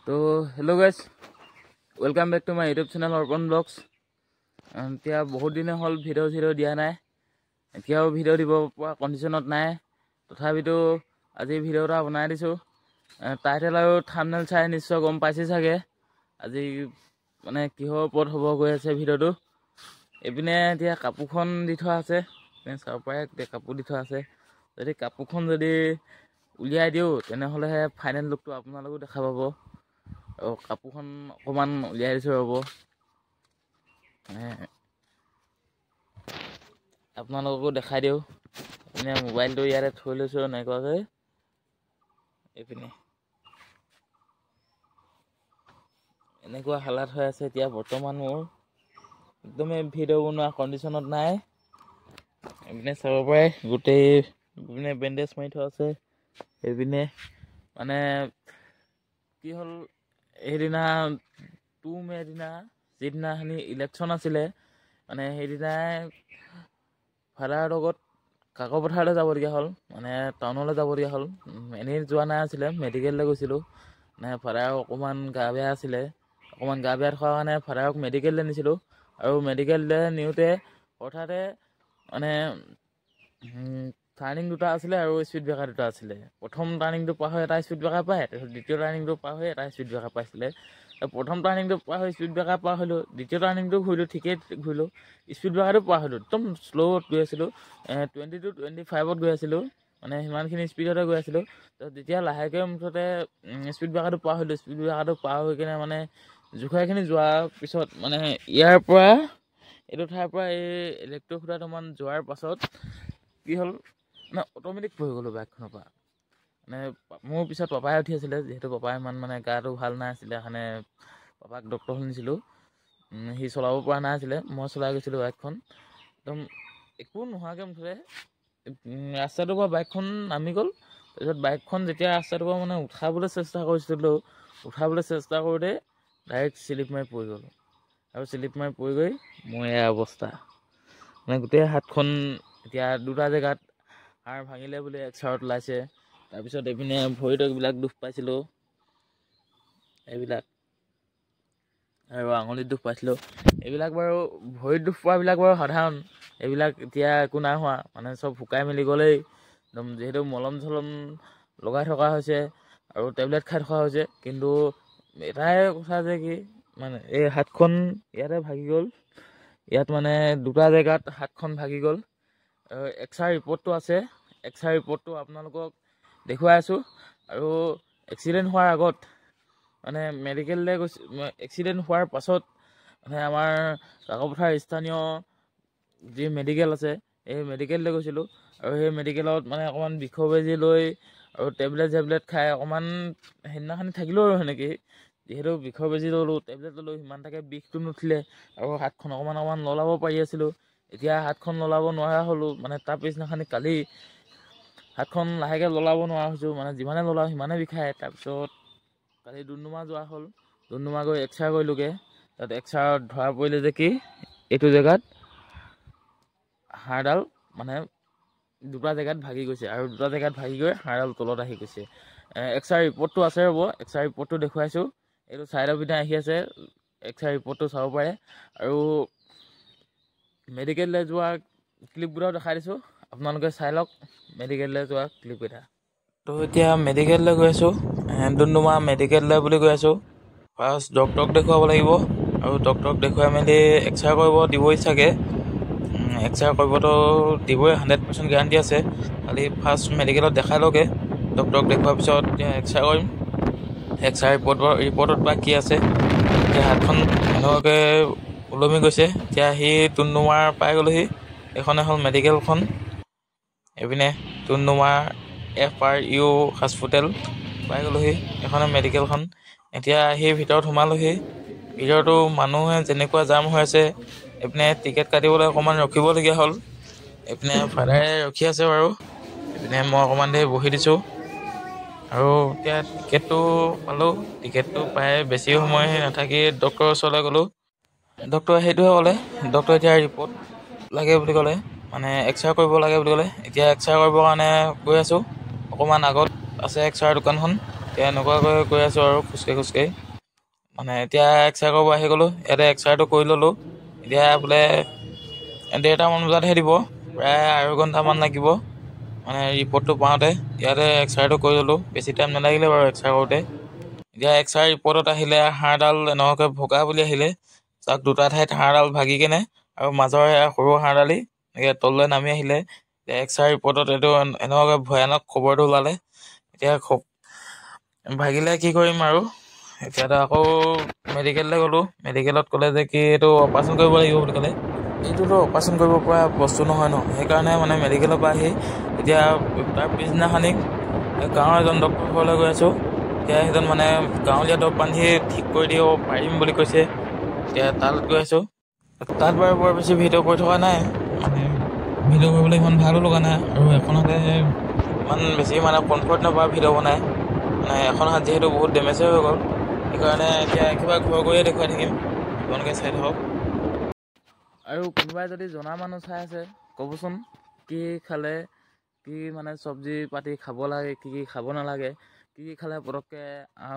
তো hello' guys, welcome back to my YouTube channel Arpan vlogs. এতিয়া বহুত দিনে হ'ল ভিডিঅ' দিয়া নাই, এতিয়াও ভিডিঅ' দিব পৰা কণ্ডিশ্যনত নাই। তথাপিতো আজি ভিডিঅ' এটা বনাই দিছোঁ। টাইটেল আৰু থাম্বনেইল চাই নিশ্চয় গম পাইছে চাগে আজি মানে কিহৰ ওপৰত হ'ব গৈ আছে ভিডিঅ'টো। এইপিনে এতিয়া কাপোৰখন দি থোৱা আছে, চাব পাৰে গোটেই কাপোৰ দি থোৱা আছে। যদি কাপোৰখন উলিয়াই দিওঁ তেনেহ'লেহে ফাইনেল লুকটো আপোনালোকেও দেখা পাব। আৰু কাপোৰখন অকণমান উলিয়াই দিছোঁ ৰ'ব, আপোনালোককো দেখাই দিওঁ। এনে মোবাইলটো ইয়াতে থৈ লৈছোঁ এনেকুৱাকৈ। এইপিনে এনেকুৱা হালাত হৈ আছে এতিয়া বৰ্তমান মোৰ, একদমেই ভিডিঅ' বনোৱা কণ্ডিশ্যনত নাই। এইপিনে চাব পাৰে গোটেই এইপিনে বেণ্ডেজ মাৰি থোৱা আছে। এইপিনে মানে কি হ'ল, সেইদিনা 2 মে' দিনা যিদিনাখনি ইলেকশ্যন আছিলে, মানে সেইদিনাই ফাদাৰৰ লগত কাকপথাৰলৈ যাবলগীয়া হ'ল, মানে টাউনলৈ যাবলগীয়া হ'ল। এনেই যোৱা নাই আছিলে, মেডিকেললৈ গৈছিলোঁ। মানে ফাদাৰৰ অকণমান গা বেয়া আছিলে, অকণমান গা বেয়া থকাৰ কাৰণে ফাদাৰক মেডিকেললৈ নিছিলোঁ। আৰু মেডিকেললৈ নিওঁতে হঠাতে মানে টাৰ্ণিং দুটা আছিলে আৰু স্পীড ব্ৰেকাৰ দুটা আছিলে। প্ৰথম টাৰ্ণিংটো পাৰ হৈ এটা স্পীড ব্ৰেকাৰ পায়, তাৰপিছত দ্বিতীয় টাৰ্ণিংটো পাৰ হৈ এটা স্পীড ব্ৰেকাৰ পাইছিলে। প্ৰথম টাৰ্ণিংটো পাৰ হৈ স্পীড ব্ৰেকাৰ পাৰ হ'লোঁ, দ্বিতীয় টাৰ্ণিংটো ঘূৰিলোঁ, ঠিকেই ঘূৰিলোঁ, স্পীড ব্ৰেকাৰটো পাৰ হ'লোঁ। একদম শ্ল'ত গৈ আছিলোঁ, 20 to 25ত গৈ আছিলোঁ, মানে সিমানখিনি স্পীডতে গৈ আছিলোঁ। তেতিয়া লাহেকৈ মুঠতে স্পীড ব্ৰেকাৰটো পাৰ হ'লোঁ। স্পীড ব্ৰেকাৰটো পাৰ হৈ কিনে মানে জোখৰখিনি যোৱাৰ পিছত মানে ইয়াৰ পৰা এইটো ঠাইৰ পৰা এই ইলেক্ট্ৰিক খুঁটাটোমান যোৱাৰ পাছত কি হ'ল, মানে অট'মেটিক পৰি গ'লোঁ বাইকখনৰ পৰা। মানে মোৰ পিছত পাপাই উঠি আছিলে, যিহেতু পাপাই ইমান মানে গাটো ভাল নাই আছিলে, সেইকাৰণে পাপাক ডক্টৰলৈ নিছিলোঁ। সি চলাব পৰা নাই আছিলে, মই চলাই গৈছিলোঁ বাইকখন। একদম একো নোহোৱাকৈ মুঠতে ৰাস্তাটোৰ পৰা বাইকখন নামি গ'ল। তাৰপিছত বাইকখন যেতিয়া ৰাস্তাটোৰ পৰা মানে উঠাবলৈ চেষ্টা কৰিছিলোঁ, উঠাবলৈ চেষ্টা কৰোঁতে ডাইৰেক্ট শ্লিপ মাৰি পৰি গ'লোঁ। আৰু শ্লিপ মাৰি পৰি গৈ মোৰ এয়া অৱস্থা, মানে গোটেই হাতখন এতিয়া দুটা জেগাত হাড় ভাঙিলে বুলি এক্সআৰত ওলাইছে। তাৰপিছত এইপিনে ভৰিত এইবিলাক দুখ পাইছিলোঁ, এইবিলাক আৰু আঙুলিত দুখ পাইছিলোঁ। এইবিলাক বাৰু ভৰিত দুখ পোৱাবিলাক বাৰু সাধাৰণ, এইবিলাক এতিয়া একো নাই হোৱা, মানে চব শুকাই মেলি গ'লেই। একদম যিহেতু মলম চলম লগাই থকা হৈছে আৰু টেবলেট খাই থকা হৈছে। কিন্তু এটাই কথা যে কি, মানে এই হাতখন ইয়াতে ভাগি গ'ল, ইয়াত মানে দুটা জেগাত হাতখন ভাগি গ'ল। এক্সৰে ৰিপৰ্টটো আছে, এক্সৰে ৰিপৰ্টটো আপোনালোকক দেখুৱাই আছোঁ। আৰু এক্সিডেণ্ট হোৱাৰ আগত মানে মেডিকেললৈ গৈছোঁ, এক্সিডেণ্ট হোৱাৰ পাছত মানে আমাৰ কাকপথাৰ স্থানীয় যি মেডিকেল আছে এই মেডিকেললৈ গৈছিলোঁ। আৰু সেই মেডিকেলত মানে অকণমান বিষৰ বেজি লৈ আৰু টেবলেট খাই অকণমান সেইদিনাখনি থাকিলোঁ আৰু সেনেকৈয়ে। যিহেতু বিষৰ বেজি ল'লোঁ, টেবলেট ল'লোঁ, সিমান তাকে বিষটো নুঠিলে আৰু হাতখন অকণমান ললাব পাৰি আছিলোঁ। এতিয়া হাতখন ললাব নোৱাৰা হ'লোঁ, মানে তাৰ পিছদিনাখনি কালি হাতখন লাহেকৈ ললাব নোৱাৰা হৈছোঁ, মানে যিমানে ললাওঁ সিমানে বিষায়। তাৰপিছত কালি ডুমডুমা যোৱা হ'ল, ডুমডুমা গৈ এক্সৰে কৰিলোঁগৈ। তাত এক্সৰত ধৰা পৰিলে যে কি এইটো জেগাত হাড়ডাল মানে দুটা জেগাত ভাগি গৈছে, আৰু দুটা জেগাত ভাগি গৈ হাড়ডাল তলত আহি গৈছে। এক্সৰে ৰিপৰ্টটো আছে ৰ'ব, এক্সৰে ৰিপৰ্টটো দেখুৱাইছোঁ। এইটো ছাইডৰ পিনে আহি আছে, এক্সৰে ৰিপৰ্টটো চাব পাৰে। আৰু মেডিকেললৈ যোৱা ক্লিপকেইটাও দেখাই দিছোঁ, আপোনালোকে চাই লওক মেডিকেললৈ যোৱা ক্লিপকেইটা। তো এতিয়া মেডিকেললৈ গৈ আছোঁ, ডুমডুমা মেডিকেললৈ বুলি গৈ আছোঁ। ফাৰ্ষ্ট ডক্টৰক দেখুৱাব লাগিব, আৰু ডক্টৰক দেখুৱাই মেলি এক্সৰে কৰিব দিবই চাগে। এক্সৰে কৰিবতো দিবই, 100% গেৰাণ্টি আছে। খালি ফাৰ্ষ্ট মেডিকেলত দেখাই লওঁগৈ, ডক্টৰক দেখুৱাৰ পিছত এতিয়া এক্সৰে কৰিম। এক্সৰে ৰিপৰ্টত বা কি আছে। এতিয়া হাতখন এনেকুৱাকৈ ওলমি গৈছে। এতিয়া সি ডুমডুমাৰ পাই গ'লোহি, এইখনে হ'ল মেডিকেলখন। এইপিনে ডুমডুমাৰ FRU হস্পিটেল পাই গ'লোহি, এইখনে মেডিকেলখন। এতিয়া সেই ভিতৰত সোমালোহি। ভিতৰতো মানুহে যেনেকুৱা জাম হৈ আছে, এইপিনে টিকেট কাটিবলৈ অকণমান ৰখিবলগীয়া হ'ল। এইপিনে ফাদাৰে ৰখি আছে বাৰু, এইপিনে মই অকণমান দেৰি বহি দিছোঁ। আৰু এতিয়া টিকেটটো পালোঁ, টিকেটটো পাই বেছি সময় নাথাকি ডক্টৰৰ ওচৰলৈ গ'লোঁ। ডক্টৰে সেইটোহে ক'লে, ডক্টৰে এতিয়া ৰিপৰ্ট লাগে বুলি ক'লে, মানে এক্সৰে কৰিব লাগে বুলি ক'লে। এতিয়া এক্সৰে কৰিবৰ কাৰণে গৈ আছোঁ, অকণমান আগত আছে এক্সৰে দোকানখন। এতিয়া এনেকুৱাকৈ গৈ আছোঁ আৰু খোজকাঢ়ি মানে এতিয়া এক্সাৰ কৰিব আহি গ'লোঁ। ইয়াতে এক্সাৰটো কৰি ল'লোঁ। এতিয়া বোলে 1:30মান বজাতহে দিব, প্ৰায় আৰু ঘণ্টামান লাগিব মানে ৰিপৰ্টটো পাওঁতে। ইয়াতে এক্সাৰটো কৰি ল'লোঁ, বেছি টাইম নালাগিলে বাৰু এক্সাৰ কৰোঁতে। এতিয়া এক্সাৰ ৰিপৰ্টত আহিলে হাড়ডাল এনেকুৱাকৈ ভগা বুলি আহিলে, তাক দুটা ঠাইত হাড়ডাল ভাগি কেনে আৰু মাজৰ সৰু হাড়ডালি এনেকৈ তললৈ নামি আহিলে। এক্সাৰ ৰিপৰ্টত এইটো এনেকুৱাকৈ ভয়ানক খবৰটো ওলালে। এতিয়া ভাগিলে কি কৰিম আৰু, এতিয়াতো আকৌ মেডিকেললৈ গ'লোঁ। মেডিকেলত ক'লে যে কি এইটো অপাৰেশ্যন কৰিব লাগিব বুলি ক'লে। এইটোতো অপাৰেশ্যন কৰিব পৰা বস্তু নহয় ন, সেইকাৰণে মানে মেডিকেলৰ পৰা আহি এতিয়া তাৰ পিছদিনাখনি গাঁৱৰ এজন ডক্টৰৰ ঘৰলৈ গৈ আছোঁ। এতিয়া সেইজন মানে গাঁৱলীয়া দৰৱ বান্ধি ঠিক কৰি দিব পাৰিম বুলি কৈছে। এতিয়া তাত গৈ আছোঁ। তাত বাৰু বৰ বেছি ভিডিঅ' কৰি থকা নাই, মানে ভিডিঅ' কৰিবলৈ ইমান ভালো লগা নাই আৰু এখনতে ইমান বেছি মানে কমফৰ্ট নাপাওঁ ভিডিঅ' বনাই। মানে এখন হাত যিহেতু বহুত ডেমেজে হৈ গ'ল, সেইকাৰণে এতিয়া কিবা ঘৰ গৈয়ে দেখুৱাই থাকিম, আপোনালোকে চাই থাকক। আৰু কোনোবাই যদি জনা মানুহ চাই আছে ক'বচোন, কি খালে কি মানে চব্জি পাতি খাব লাগে, কি খাব নালাগে, কি খালে পটককৈ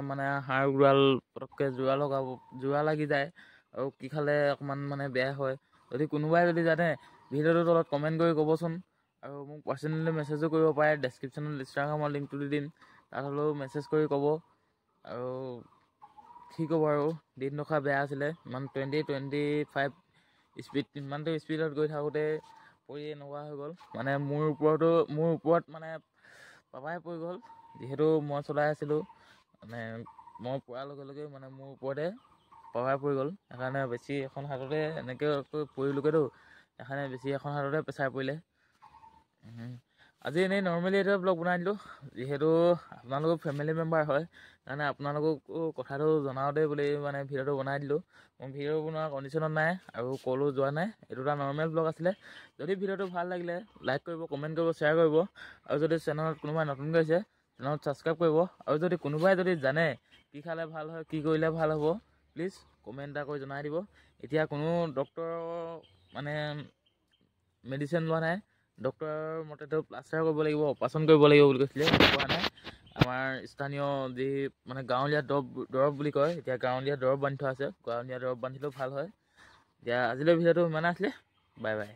মানে হাড় পটককৈ যোৰা লাগি যায়, আৰু কি খালে অকণমান মানে বেয়া হয়। যদি কোনোবাই যদি জানে ভিডিঅ'টোৰ তলত কমেণ্ট কৰি ক'বচোন। আৰু মোক পাৰ্চনেলি মেছেজো কৰিব পাৰে, ডেছক্ৰিপশ্যনত ইনষ্টাগ্ৰামৰ লিংকটো দি দিম, তাত হ'লেও মেছেজ কৰি ক'ব। আৰু কি ক'ব আৰু, দিনডোখৰ বেয়া আছিলে, ইমান 25 স্পীড, ইমানটো স্পীডত গৈ থাকোঁতে পৰি এনেকুৱা হৈ গ'ল। মানে মোৰ ওপৰত মানে পাপাই পৰি গ'ল, যিহেতু মই চলাই আছিলোঁ। মানে মই পৰাৰ লগে লগে মানে মোৰ ওপৰতে পাপাই পৰি গ'ল। সেইকাৰণে বেছি এখন হাততে এনেকৈ পৰিলোগৈতো, সেইকাৰণে বেছি এখন হাততে প্ৰেছাৰ পৰিলে। আজি এনেই নৰ্মেলি এইটো ব্লগ বনাই দিলোঁ, যিহেতু আপোনালোকৰ ফেমিলি মেম্বাৰ হয়, সেইকাৰণে আপোনালোককো কথাটো জনাওঁতে বুলি মানে ভিডিঅ'টো বনাই দিলোঁ। মই ভিডিঅ' বনোৱাৰ কণ্ডিশ্যনত নাই আৰু ক'লো যোৱা নাই, এইটো এটা নৰ্মেল ব্লগ আছিলে। যদি ভিডিঅ'টো ভাল লাগিলে লাইক কৰিব, কমেণ্ট কৰিব, শ্বেয়াৰ কৰিব। আৰু যদি চেনেলত কোনোবাই নতুনকৈ আহিছে চেনেলত ছাবস্ক্ৰাইব কৰিব। আৰু যদি কোনোবাই যদি জানে কি খালে ভাল হয়, কি কৰিলে ভাল হ'ব, প্লিজ কমেণ্ট এটা কৰি জনাই দিব। এতিয়া কোনো ডক্টৰৰ মানে মেডিচিন লোৱা নাই, ডক্টৰৰ মতেতো প্লাষ্টাৰ কৰিব লাগিব, অপাৰেশ্যন কৰিব লাগিব বুলি কৈছিলে, কোৱা নাই। আমাৰ স্থানীয় যি মানে গাঁৱলীয়া দৰৱ বুলি কয়, এতিয়া গাঁৱলীয়া দৰৱ বান্ধি থোৱা আছে, গাঁৱলীয়া দৰৱ বান্ধিলেও ভাল হয়। এতিয়া আজিলৈ ভিডিঅ'টো ইমানে আছিলে, বাই বাই।